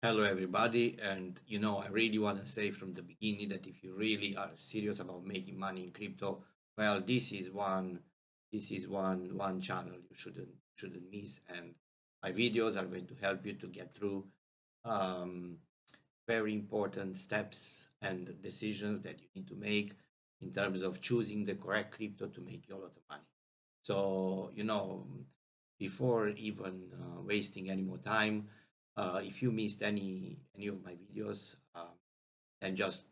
Hello, everybody. And I really want to say from the beginning that if you really are serious about making money in crypto, well, this is one channel you shouldn't miss. And my videos are going to help you to get through um, very important steps and decisions that you need to make in terms of choosing the correct crypto to make you a lot of money. So, before even wasting any more time, if you missed any of my videos, then just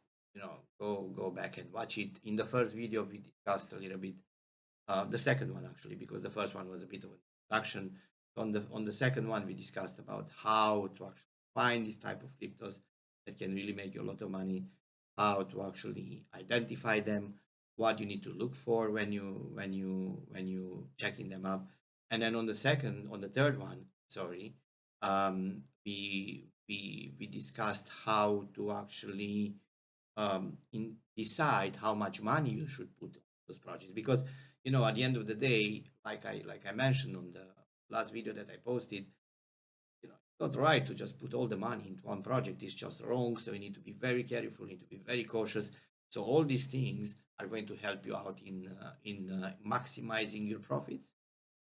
go back and watch it. In the first video, we discussed a little bit the second one actually, because the first one was a bit of an introduction. On the second one, we discussed about how to actually find this type of cryptos that can really make you a lot of money, how to actually identify them, what you need to look for when you checking them up, and then on the third one, sorry, we discussed how to actually decide how much money you should put on those projects, because at the end of the day, like I mentioned on the last video that I posted, it's not right to just put all the money into one project. It's just wrong. So you need to be very careful, you need to be very cautious. So all these things are going to help you out in maximizing your profits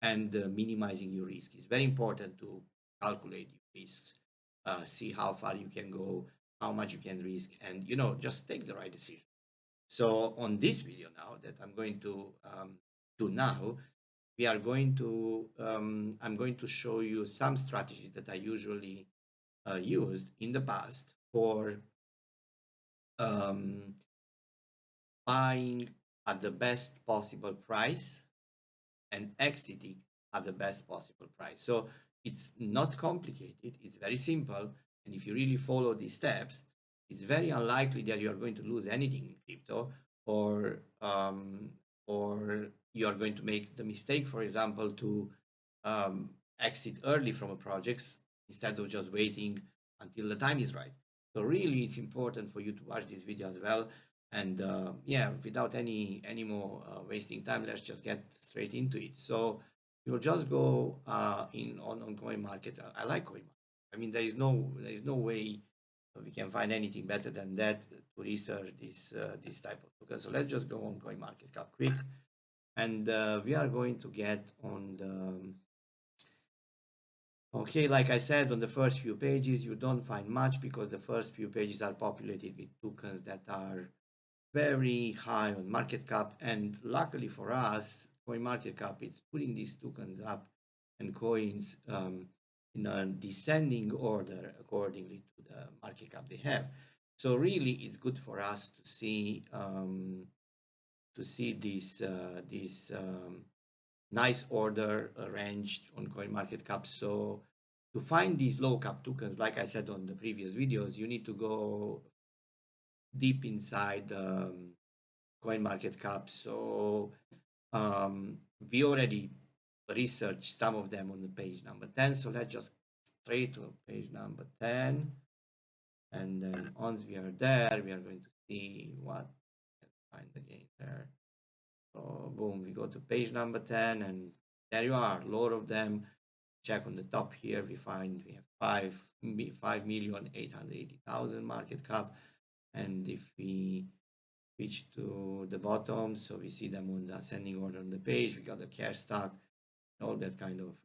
and minimizing your risk. It's very important to calculate your risks, see how far you can go, how much you can risk, and just take the right decision. So on this video now that I'm going to do now, we are going to I'm going to show you some strategies that I usually used in the past for um, buying at the best possible price and exiting at the best possible price. So it's not complicated, it's very simple. And if you really follow these steps, it's very unlikely that you are going to lose anything in crypto, or you are going to make the mistake, for example, to exit early from a project instead of just waiting until the time is right. So really, it's important for you to watch this video as well. And yeah, without any more wasting time, let's just get straight into it. So you'll just go in on coin market. I like coin market. I mean, there is no way we can find anything better than that to research this type of token. So let's just go on coin market cap quick, and we are going to get on the. Okay, like I said, on the first few pages, you don't find much because the first few pages are populated with tokens that are very high on market cap. And luckily for us, coin market cap, it's putting these tokens up and coins in a descending order accordingly to the market cap they have. So really, it's good for us to see this nice order arranged on coin market cap. So to find these low cap tokens, like I said on the previous videos, you need to go deep inside coin market cap. So we already researched some of them on the page number 10. So let's just straight to page number 10. And then once we are there, we are going to see what we can find again there. So boom, we go to page number 10, and there you are, a lot of them. Check on the top here, we find we have 5,880,000 market cap. And if we switch to the bottom, so we see them on the ascending order on the page, we got the cash stock, all that kind of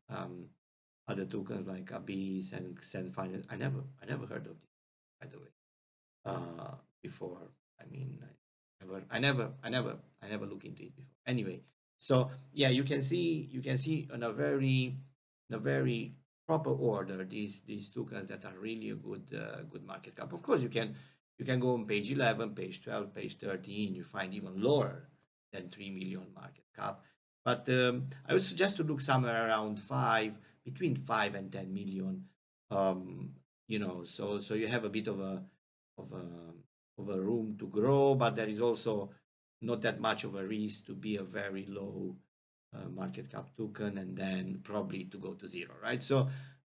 other tokens like Abyss and Xenfine. I never heard of this, by the way, before. I mean, I never look into it before. Anyway, so yeah, you can see in a very proper order these tokens that are really a good market cap. Of course, you can go on page 11, page 12, page 13. You find even lower than 3 million market cap. But I would suggest to look somewhere around between 5 and 10 million. So you have a bit of a of a room to grow, but there is also not that much of a risk to be a very low market cap token and then probably to go to zero, right? So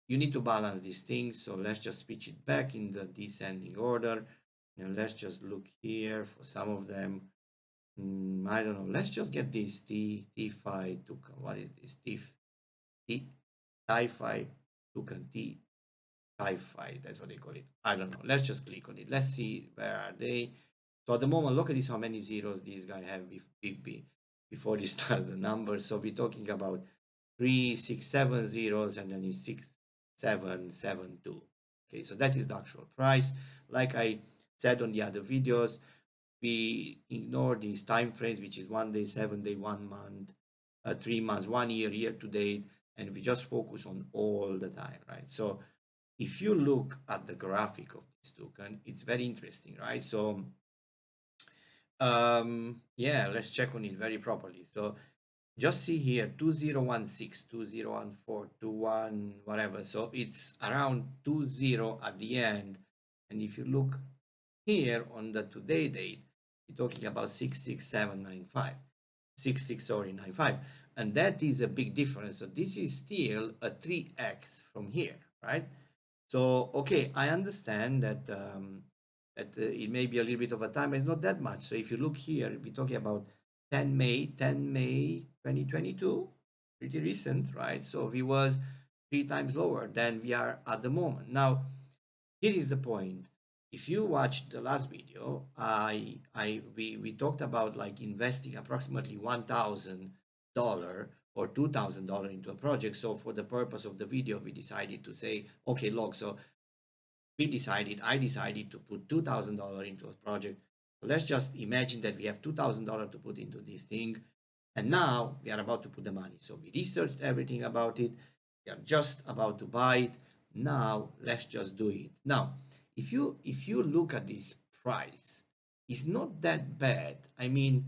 you need to balance these things. So let's just switch it back in the descending order, and let's just look here for some of them. I don't know. Let's just get this T5 token. What is this T T Fi token T? Sci-fi, that's what they call it. I don't know. Let's just click on it. Let's see where are they. So at the moment, look at this, how many zeros these guys have before they start the numbers. So we're talking about 3, 6, 7 zeros, and then it's 6, 7, 7, 2. Okay, so that is the actual price. Like I said on the other videos, we ignore these time frames, which is 1 day, 7 day, 1 month, 3 months, 1 year, year to date, and we just focus on all the time, right? So if you look at the graphic of this token, it's very interesting, right? So yeah, let's check on it very properly. So just see here 2016, 2014, 21, whatever. So it's around 20 at the end. And if you look here on the today date, we're talking about 66795, 66, sorry, 95. And that is a big difference. So this is still a 3x from here, right? So, okay, I understand that it may be a little bit of a time, but it's not that much. So if you look here, we're talking about 10 May 2022, pretty recent, right? So we was 3 times lower than we are at the moment. Now, here is the point. If you watched the last video, we talked about like investing approximately $1,000 or $2,000 into a project. So for the purpose of the video, we decided to say, okay, look, so I decided to put $2,000 into a project. So let's just imagine that we have $2,000 to put into this thing. And now we are about to put the money. So we researched everything about it. We are just about to buy it. Now let's just do it. Now, if you look at this price, it's not that bad. I mean,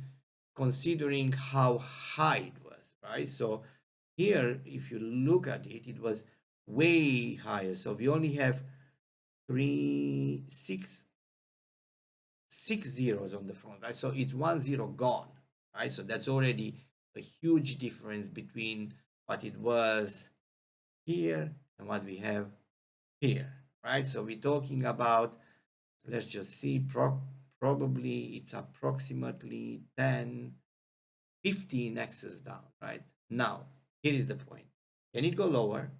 considering how high it was, right? So here, if you look at it, it was way higher. So we only have three, six zeros on the front, right? So it's 1 0 gone, right? So that's already a huge difference between what it was here and what we have here, right? So we're talking about, let's just see, probably it's approximately 10, 15 x's down, right? Now, here is the point. Can it go lower?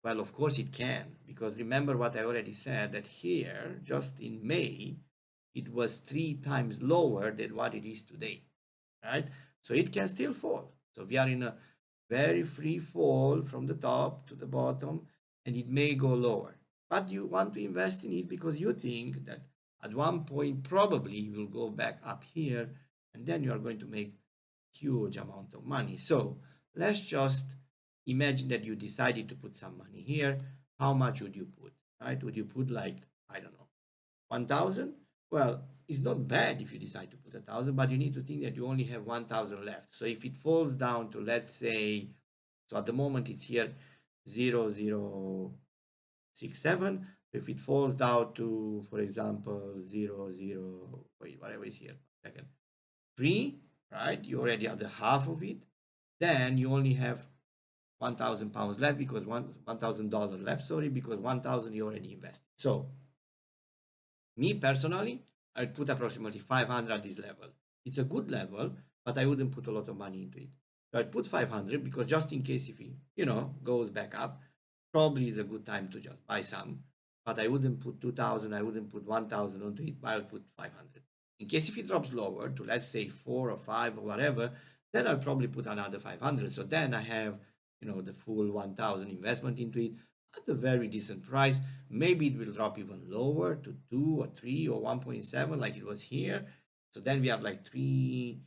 Well, of course it can, because remember what I already said, that here, just in May, it was 3 times lower than what it is today, right? So it can still fall. So we are in a very free fall from the top to the bottom, and it may go lower. But you want to invest in it because you think that at one point probably you will go back up here, and then you are going to make huge amount of money. So let's just imagine that you decided to put some money here. How much would you put, right? Would you put like, I don't know, 1,000? Well, it's not bad if you decide to put 1,000, but you need to think that you only have 1,000 left. So if it falls down to, let's say, so at the moment it's here 0,067. If it falls down to, for example, 0, wait, whatever is here, second, 3, right? You already have the half of it. Then you only have 1,000 pounds left because $1,000 left, sorry, because 1,000 you already invested. So me personally, I'd put approximately 500 at this level. It's a good level, but I wouldn't put a lot of money into it. So I'd put 500 because just in case if it, goes back up, probably is a good time to just buy some. But I wouldn't put 2,000, I wouldn't put 1,000 onto it, but I would put 500. In case if it drops lower to, let's say, 4 or 5 or whatever, then I'll probably put another 500. So then I have, the full 1,000 investment into it at a very decent price. Maybe it will drop even lower to 2 or 3 or 1.7 like it was here. So then we have like three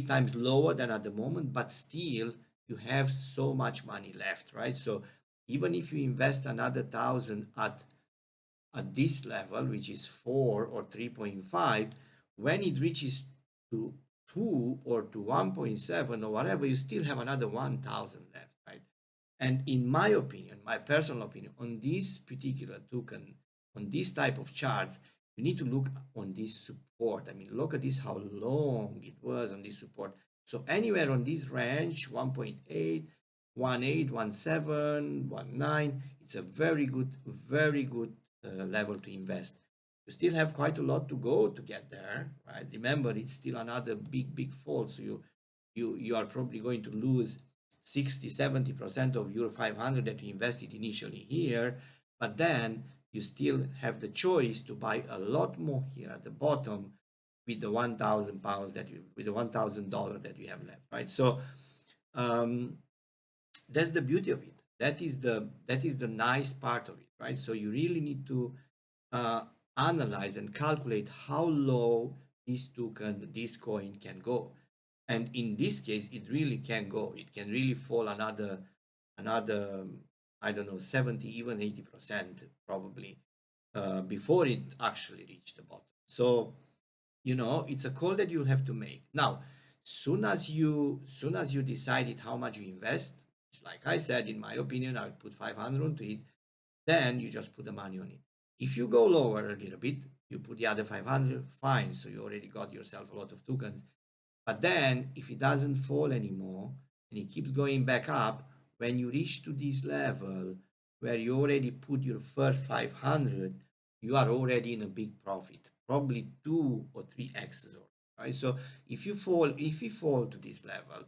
times lower than at the moment, but still you have so much money left, right? So even if you invest another 1,000 at this level, which is 4 or 3.5, when it reaches to 2 or to 1.7 or whatever, you still have another 1,000 left, right? And in my opinion, my personal opinion, on this particular token, on this type of charts, you need to look on this support. I mean, look at this, how long it was on this support. So anywhere on this range, 1.8, 1.8, 1.7, 1.9, it's a very good level to invest. You still have quite a lot to go to get there, right? Remember, it's still another big fall. So you are probably going to lose 60, 70% of your 500 that you invested initially here. But then you still have the choice to buy a lot more here at the bottom with the £1,000 that you, with the $1,000 that you have left, right? So um, that's the beauty of it. That is the nice part of it, right? So you really need to uh, analyze and calculate how low this coin can go. And in this case, it really can go. It can really fall another I don't know, 70, even 80% probably before it actually reached the bottom. So it's a call that you'll have to make. Now, soon as you decided how much you invest, like I said, in my opinion, I would put 500 onto it. Then you just put the money on it. If you go lower a little bit, you put the other 500, fine. So you already got yourself a lot of tokens. But then if it doesn't fall anymore and it keeps going back up, when you reach to this level where you already put your first 500, you are already in a big profit, probably 2 or 3 X's, right? So if you fall to this level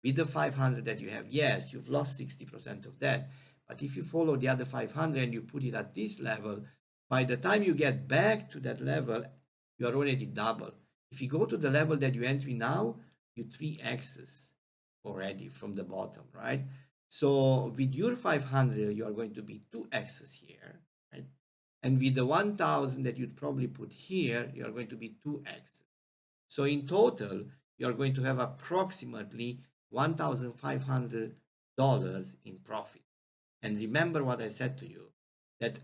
with the 500 that you have, yes, you've lost 60% of that. But if you follow the other 500 and you put it at this level, by the time you get back to that level, you are already double. If you go to the level that you enter now, you 3X's already from the bottom, right? So with your 500, you are going to be 2X's here, right? And with the 1,000 that you'd probably put here, you are going to be 2X's. So in total, you are going to have approximately $1,500 in profit. And remember what I said to you, that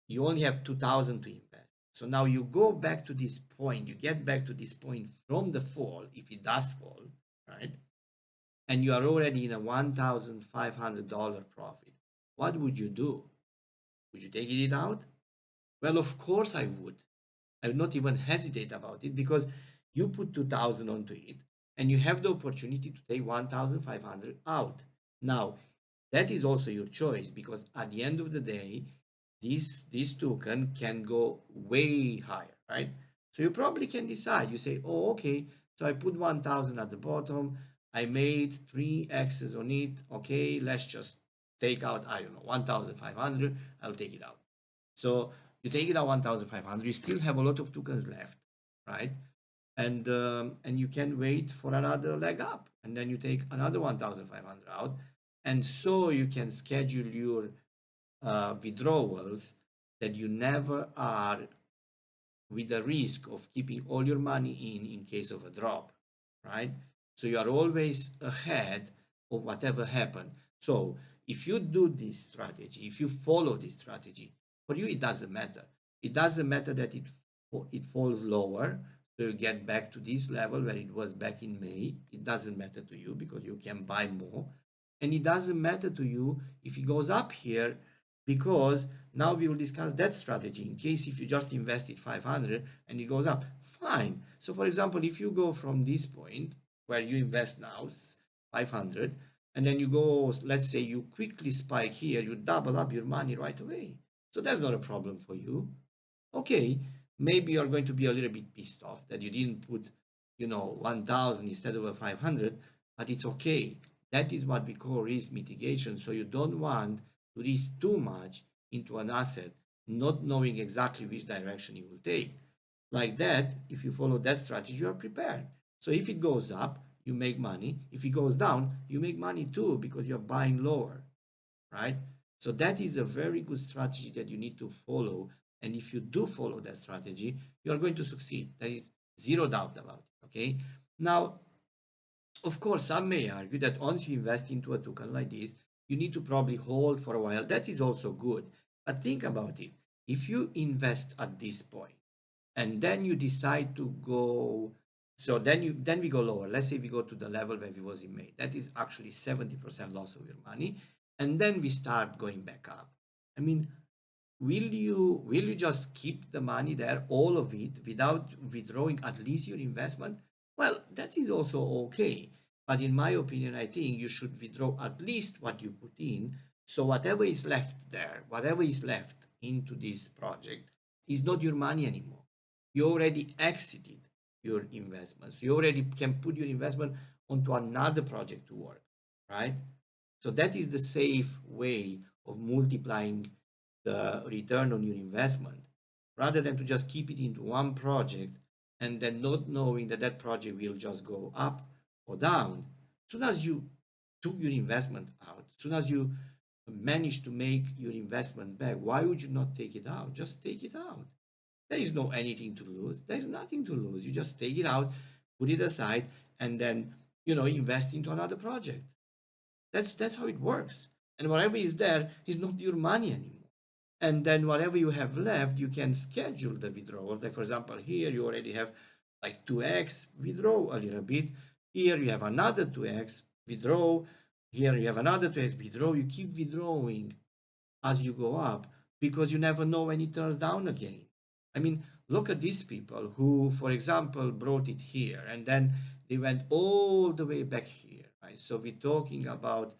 you only have 2,000 to invest. So now you go back to this point, you get back to this point from the fall, if it does fall, right? And you are already in a $1,500 profit. What would you do? Would you take it out? Well, of course I would. I would not even hesitate about it because you put 2,000 onto it and you have the opportunity to take 1,500 out. Now, that is also your choice because at the end of the day, this token can go way higher, right? So you probably can decide. You say, oh, okay, so I put 1,000 at the bottom. I made 3X's on it. Okay, let's just take out, I don't know, 1,500. I'll take it out. So you take it at 1,500. You still have a lot of tokens left, right? And you can wait for another leg up, and then you take another 1,500 out, and so you can schedule your withdrawals that you never are with the risk of keeping all your money in case of a drop, right? So you are always ahead of whatever happened. So if you do this strategy, if you follow this strategy, for you it doesn't matter. It doesn't matter that it falls lower, so you get back to this level where it was back in May. It doesn't matter to you because you can buy more, and it doesn't matter to you if it goes up here because now we will discuss that strategy in case if you just invested 500 and it goes up, fine. So for example, if you go from this point where you invest now 500 and then you go, let's say you quickly spike here, you double up your money right away. So that's not a problem for you. Okay, maybe you're going to be a little bit pissed off that you didn't put 1,000 instead of a 500, but it's okay. That is what we call risk mitigation. So you don't want to risk too much into an asset, not knowing exactly which direction it will take. Like that, if you follow that strategy, you are prepared. So if it goes up, you make money. If it goes down, you make money too because you're buying lower, right? So that is a very good strategy that you need to follow. And if you do follow that strategy, you are going to succeed. There is zero doubt about it. Okay. Now, of course, some may argue that once you invest into a token like this, you need to probably hold for a while. That is also good. But think about it. If you invest at this point and then you decide to go, so then we go lower. Let's say we go to the level where we was in May. That is actually 70% loss of your money. And then we start going back up. I mean, will you just keep the money there, all of it, without withdrawing at least your investment? Well, that is also okay. But in my opinion, I think you should withdraw at least what you put in. So whatever is left there, whatever is left into this project is not your money anymore. You already exited your investment. So you already can put your investment onto another project to work, right? So that is the safe way of multiplying the return on your investment rather than to just keep it into one project and then not knowing that that project will just go up or down. As soon as you took your investment out, as soon as you managed to make your investment back, why would you not take it out? Just take it out. There is no anything to lose. There is nothing to lose. You just take it out, put it aside, and then invest into another project. That's how it works. And whatever is there is not your money anymore. And then whatever you have left, you can schedule the withdrawal. Like for example, here you already have like 2x, withdraw a little bit. Here you have another 2x, withdraw. Here you have another 2x, withdraw. You keep withdrawing as you go up because you never know when it turns down again. I mean, look at these people who, for example, brought it here and then they went all the way back here, right? So we're talking about,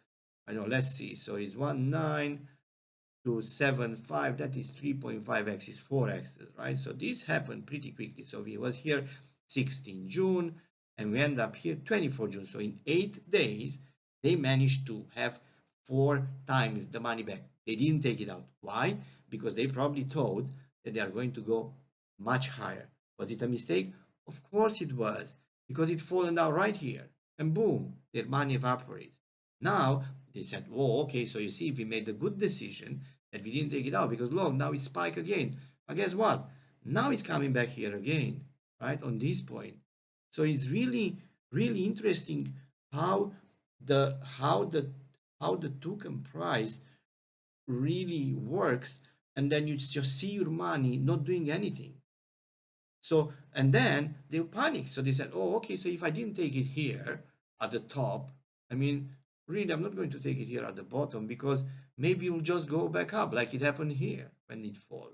I know, let's see. So it's 1.9 to 7.5, that is 3.5x is 4x's, right? So this happened pretty quickly. So we was here 16 June and we end up here 24 June. So in 8 days, they managed to have 4 times the money back. They didn't take it out. Why? Because they probably thought that they are going to go much higher. Was it a mistake? Of course it was, because it fallen down right here and boom, their money evaporates. Now they said, "Whoa, okay, so you see, we made a good decision that we didn't take it out because look, now it's spike again." But guess what? Now it's coming back here again, right? On this point. So it's really, really interesting how the how the how the token price really works, and then you just see your money not doing anything. So, and then they panicked. So they said, "Oh, okay, so if I didn't take it here at the top, I mean, really, I'm not going to take it here at the bottom because maybe it will just go back up like it happened here when it fall."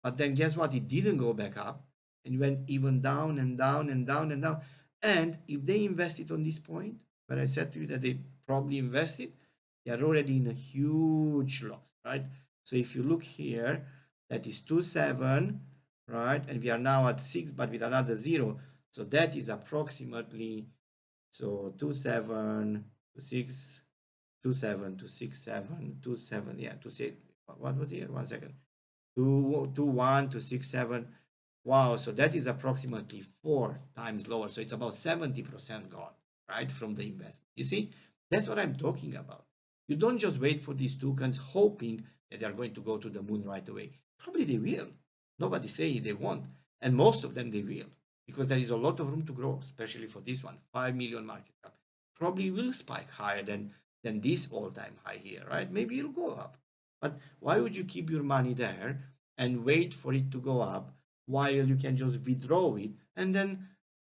But then guess what? It didn't go back up and it went even down and down and down and down. And if they invested on this point, where I said to you that they probably invested, they are already in a huge loss, right? So if you look here, that is 2.7, right? And we are now at 6, but with another 0. So that is approximately, so 2.7 to 6, 2.7 to 6.7, 2.7, yeah, to say, what was here? 1 second. 2.1 to 6.7. Wow, so that is approximately 4 times lower. So it's about 70% gone, right, from the investment. You see, that's what I'm talking about. You don't just wait for these tokens hoping that they're going to go to the moon right away. Probably they will. Nobody say they won't. And most of them they will, because there is a lot of room to grow, especially for this one, 5 million market cap. Probably will spike higher than this all-time high here, right? Maybe it'll go up. But why would you keep your money there and wait for it to go up while you can just withdraw it and then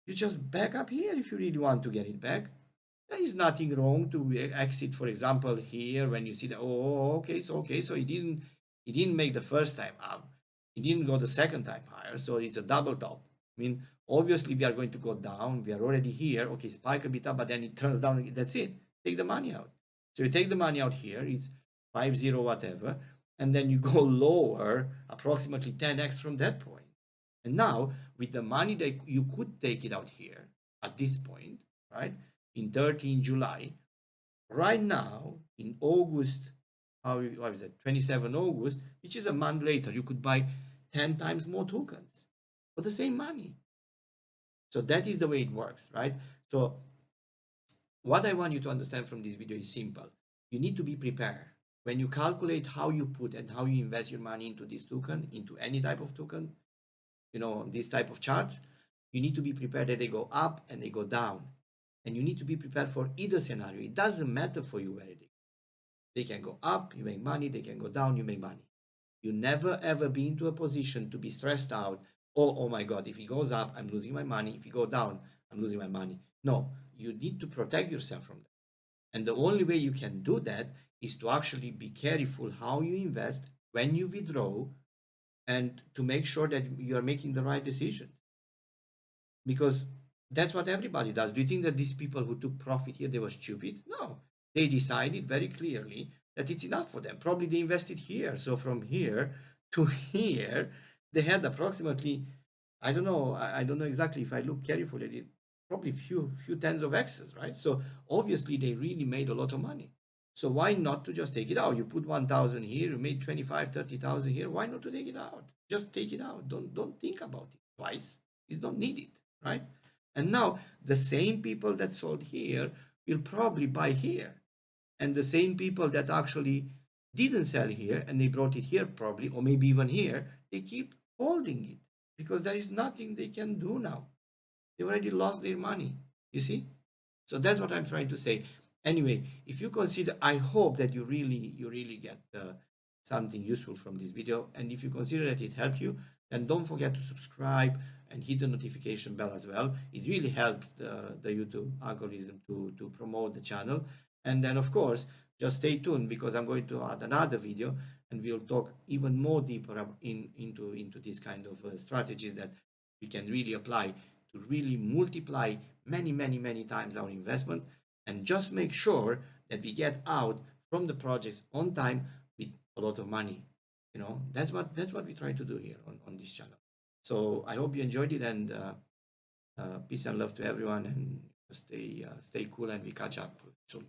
you just back up here if you really want to get it back? There is nothing wrong to exit, for example, here when you see that, oh, okay, so he didn't make the first time up. He didn't go the second time higher, so it's a double top. I mean, obviously we are going to go down. We are already here. Okay, spike a bit up, but then it turns down. That's it. Take the money out. So you take the money out here. It's 5-0 whatever, and then you go lower, approximately 10x from that point. And now with the money that you could take it out here at this point, right? In 13 July, right now in August, how is it? 27 August, which is a month later, you could buy 10 times more tokens for the same money. So that is the way it works, right? So what I want you to understand from this video is simple. You need to be prepared. When you calculate how you put and how you invest your money into this token, into any type of token, this type of charts, you need to be prepared that they go up and they go down. And you need to be prepared for either scenario. It doesn't matter for you where they can go up, you make money. They can go down, you make money. You never ever be into a position to be stressed out. Oh my God, if it goes up, I'm losing my money. If it go down, I'm losing my money. No, you need to protect yourself from that. And the only way you can do that is to actually be careful how you invest, when you withdraw, and to make sure that you are making the right decisions. Because that's what everybody does. Do you think that these people who took profit here, they were stupid? No, they decided very clearly that it's enough for them. Probably they invested here. So from here to here, they had approximately, I don't know, I don't know exactly. If I look carefully, it probably few tens of X's, right? So obviously they really made a lot of money. So why not to just take it out? You put 1,000 here, you made 25, 30,000 here. Why not to take it out? Just take it out. Don't think about it twice. It's not needed, right? And now the same people that sold here will probably buy here. And the same people that actually didn't sell here and they brought it here probably, or maybe even here, they keep holding it because there is nothing they can do now. They already lost their money. You see? So that's what I'm trying to say. Anyway, if you consider, I hope that you really get something useful from this video. And if you consider that it helped you, then don't forget to subscribe and hit the notification bell as well. It really helps the YouTube algorithm to promote the channel. And then, of course, just stay tuned because I'm going to add another video and we'll talk even more deeper into these kind of strategies that we can really apply to really multiply many times our investment and just make sure that we get out from the projects on time with a lot of money. That's what we try to do here on this channel. So I hope you enjoyed it, and peace and love to everyone, and stay cool, and we catch up soon.